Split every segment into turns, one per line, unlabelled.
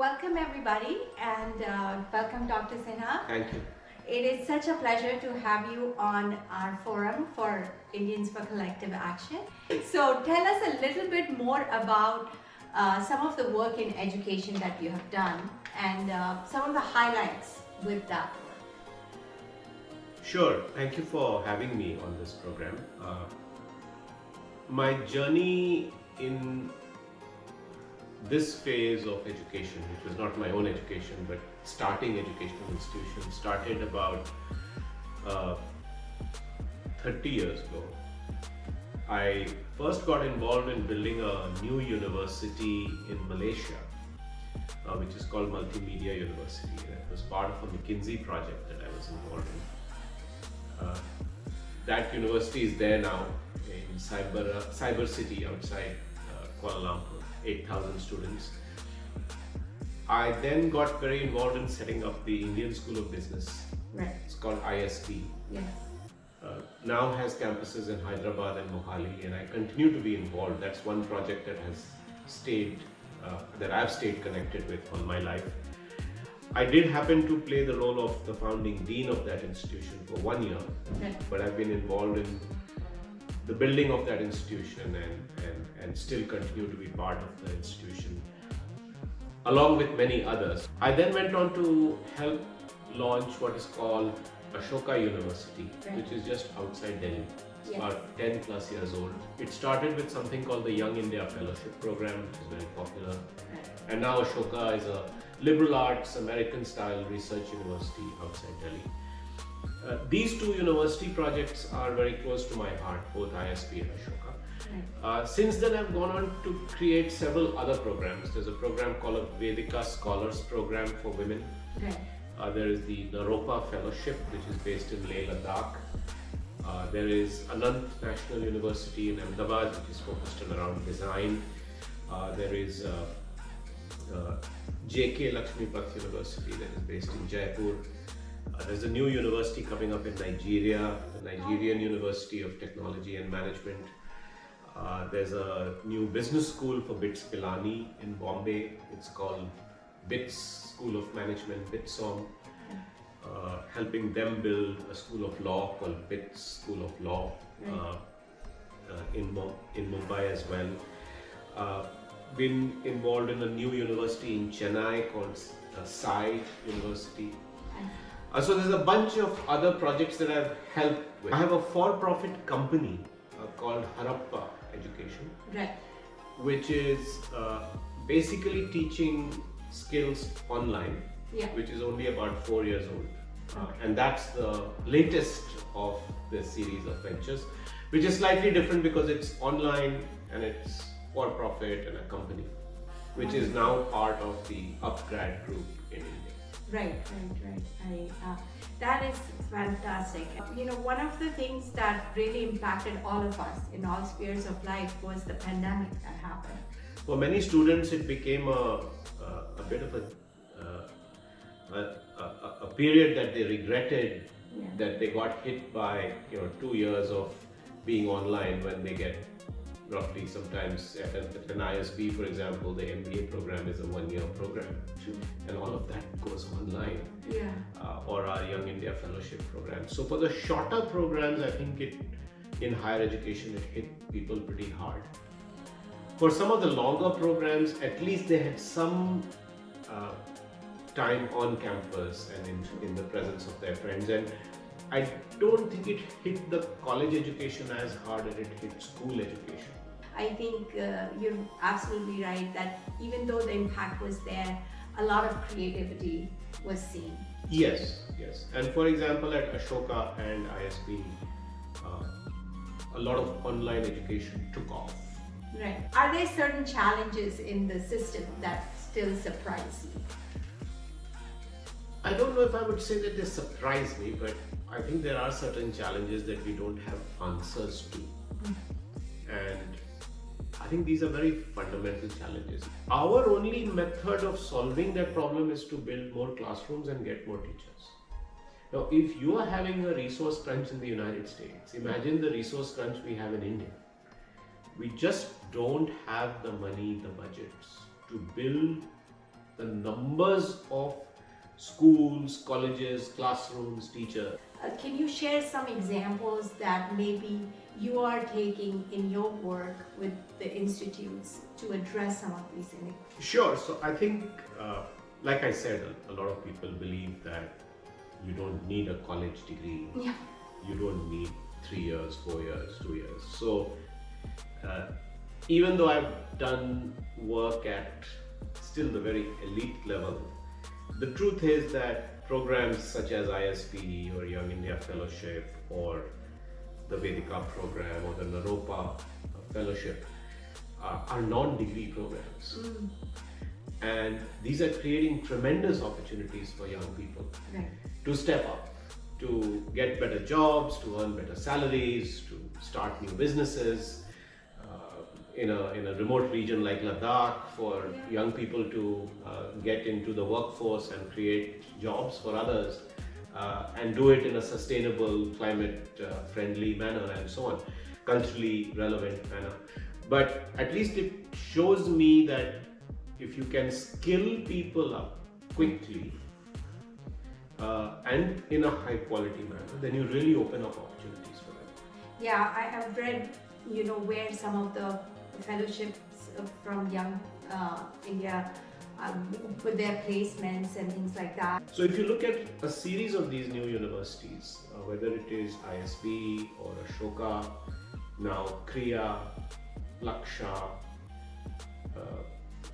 Welcome everybody and welcome Dr. Sinha.
Thank you.
It is such a pleasure to have you on our forum for Indians for Collective Action. So tell us a little bit more about some of the work in education that you have done and some of the highlights with that work.
Sure. Thank you for having me on this program. My journey in this phase of education, which was not my own education, but starting educational institution, started about 30 years ago. I first got involved in building a new university in Malaysia, which is called Multimedia University. That was part of a McKinsey project that I was involved in. That university is there now in Cyber City outside Kuala Lumpur, 8,000 students. I then got very involved in setting up the Indian School of Business.
Right.
It's called ISB.
Yes.
Now has campuses in Hyderabad and Mohali, and I continue to be involved. That's one project that has stayed, that I've stayed connected with all my life. I did happen to play the role of the founding dean of that institution for 1 year,
Right.
but I've been involved in the building of that institution and still continue to be part of the institution, along with many others. I then went on to help launch what is called Ashoka University,
Right.
which is just outside Delhi. It's
Yes.
about 10 plus years old. It started with something called the Young India Fellowship Program, which is very popular.
Right.
And now Ashoka is a liberal arts, American style research university outside Delhi. These two university projects are very close to my heart, both ISB and Ashoka.
Right.
Since then, I've gone on to create several other programs. There's a program called a Vedika Scholars Program for women.
Right.
There is the Naropa Fellowship, which is based in Leh, Ladakh. There is Anant National University in Ahmedabad, which is focused on around design. There is JK Lakshmipath University that is based in Jaipur. There's a new university coming up in Nigeria, the Nigerian University of Technology and Management. There's a new business school for BITS Pilani in Bombay. It's called BITS School of Management, BITSOM. Helping them build a school of law called BITS School of Law in Mumbai as well. Been involved in a new university in Chennai called Sai University. So there's a bunch of other projects that I've helped with. I have a for-profit company called Harappa Education,
Right.
which is basically teaching skills online,
Yeah.
which is only about 4 years old. And that's the latest of this series of ventures, which is slightly different because it's online and it's for-profit and a company, which is now part of the UpGrad group in India.
Right. That is fantastic. You know, one of the things that really impacted all of us in all spheres of life was the pandemic that happened.
For many students, it became a bit of a period that they regretted,
Yeah.
that they got hit by 2 years of being online when they get roughly sometimes at an ISB, for example, the MBA program is a 1-year program, and all of that goes online.
Yeah.
Or our Young India Fellowship program. So for the shorter programs, I think in higher education it hit people pretty hard. For some of the longer programs, at least they had some time on campus and in the presence of their friends. And I don't think it hit the college education as hard as it hit school education.
I think you're absolutely right that even though the impact was there, a lot of creativity was seen.
Yes. And for example, at Ashoka and ISB, a lot of online education took off.
Right. Are there certain challenges in the system that still surprise you?
I don't know if I would say that they surprise me, but I think there are certain challenges that we don't have answers to. And I think these are very fundamental challenges. Our only method of solving that problem is to build more classrooms and get more teachers. Now, if you are having a resource crunch in the United States, imagine the resource crunch we have in India. We just don't have the money, the budgets to build the numbers of schools, colleges, classrooms, teachers.
Can you share some examples that maybe you are taking in your work with the institutes to address some of these inequalities?
Sure. So I think, like I said, a lot of people believe that you don't need a college degree.
Yeah.
You don't need 3 years, 4 years, 2 years. So even though I've done work at still the very elite level, the truth is that programs such as ISP or Young India Fellowship or the Vedika program or the Naropa Fellowship are non-degree programs. And these are creating tremendous opportunities for young people to step up, to get better jobs, to earn better salaries, to start new businesses. In a remote region like Ladakh, for young people to get into the workforce and create jobs for others, and do it in a sustainable, climate-friendly manner and so on, culturally relevant manner. But at least it shows me that if you can skill people up quickly and in a high-quality manner, then you really open up opportunities for them.
Yeah, I have read, where some of the fellowships from Young India with their placements and things like that.
So if you look at a series of these new universities, whether it is ISB or Ashoka, now Kriya, Laksha,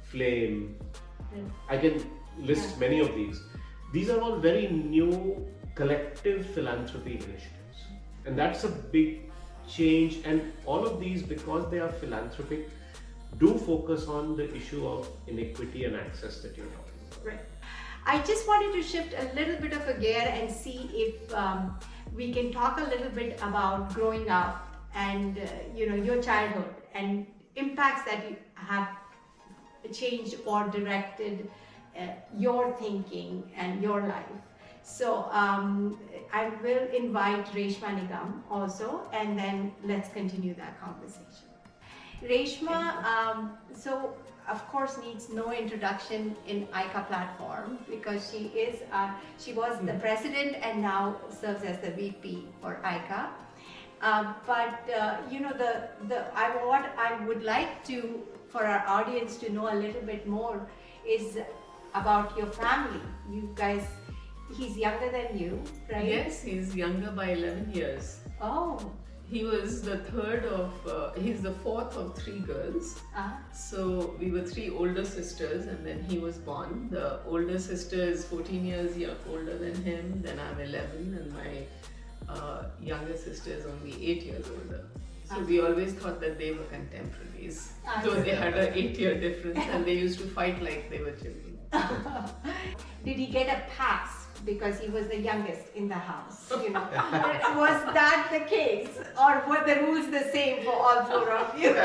Flame, I can list many of these. These are all very new collective philanthropy initiatives, and that's a big change. And all of these, because they are philanthropic, do focus on the issue of inequity and access that you're talking about.
Right. I just wanted to shift a little bit of a gear and see if we can talk a little bit about growing up and your childhood and impacts that you have changed or directed your thinking and your life. So I will invite Reshma Nigam also, and then let's continue that conversation. Reshma, so of course needs no introduction in ICA platform because she was the president and now serves as the VP for ICA. But what I would like to for our audience to know a little bit more is about your family. You guys. He's younger than you, right?
Yes, he's younger by 11 years.
Oh.
He was he's the fourth of 3 girls. So we were 3 older sisters and then he was born. The older sister is 14 years older than him, then I'm 11 and my younger sister is only 8 years older. So we always thought that they were contemporaries. So they had an 8-year difference and they used to fight like they were children.
Did he get a pass because he was the youngest in the house? Was that the case, or were the rules the same for all 4 of you?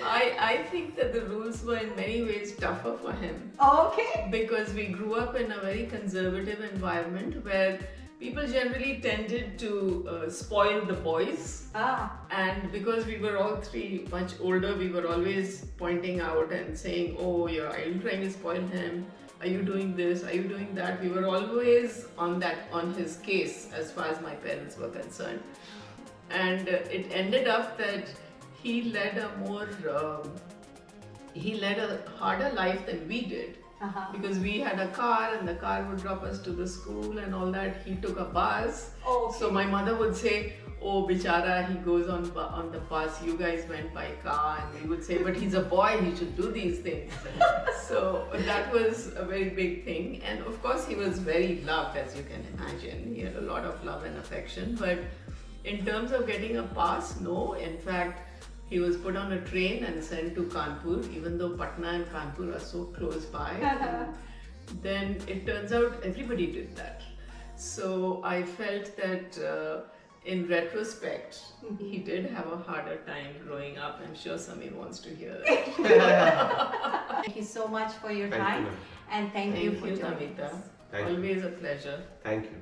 I think that the rules were in many ways tougher for him.
Okay.
Because we grew up in a very conservative environment where people generally tended to spoil the boys. And because we were all 3 much older, we were always pointing out and saying, oh, are you trying to spoil him? Are you doing this? Are you doing that? We were always on his case as far as my parents were concerned. And it ended up that he led a harder life than we did. Because we had a car and the car would drop us to the school and all that. He took a bus.
Okay.
So my mother would say, oh bichara, he goes on the bus, you guys went by car. And we would say, but he's a boy, he should do these things. So that was a very big thing. And of course he was very loved, as you can imagine. He had a lot of love and affection. But in terms of getting a pass, no. In fact, he was put on a train and sent to Kanpur, even though Patna and Kanpur are so close by. Then it turns out everybody did that. So I felt that in retrospect, he did have a harder time growing up. I'm sure Samir wants to hear that.
Thank you so much for your
Thank
time,
you,
and thank you for joining
Namita.
us.
Thank you.
Always a pleasure.
Thank you.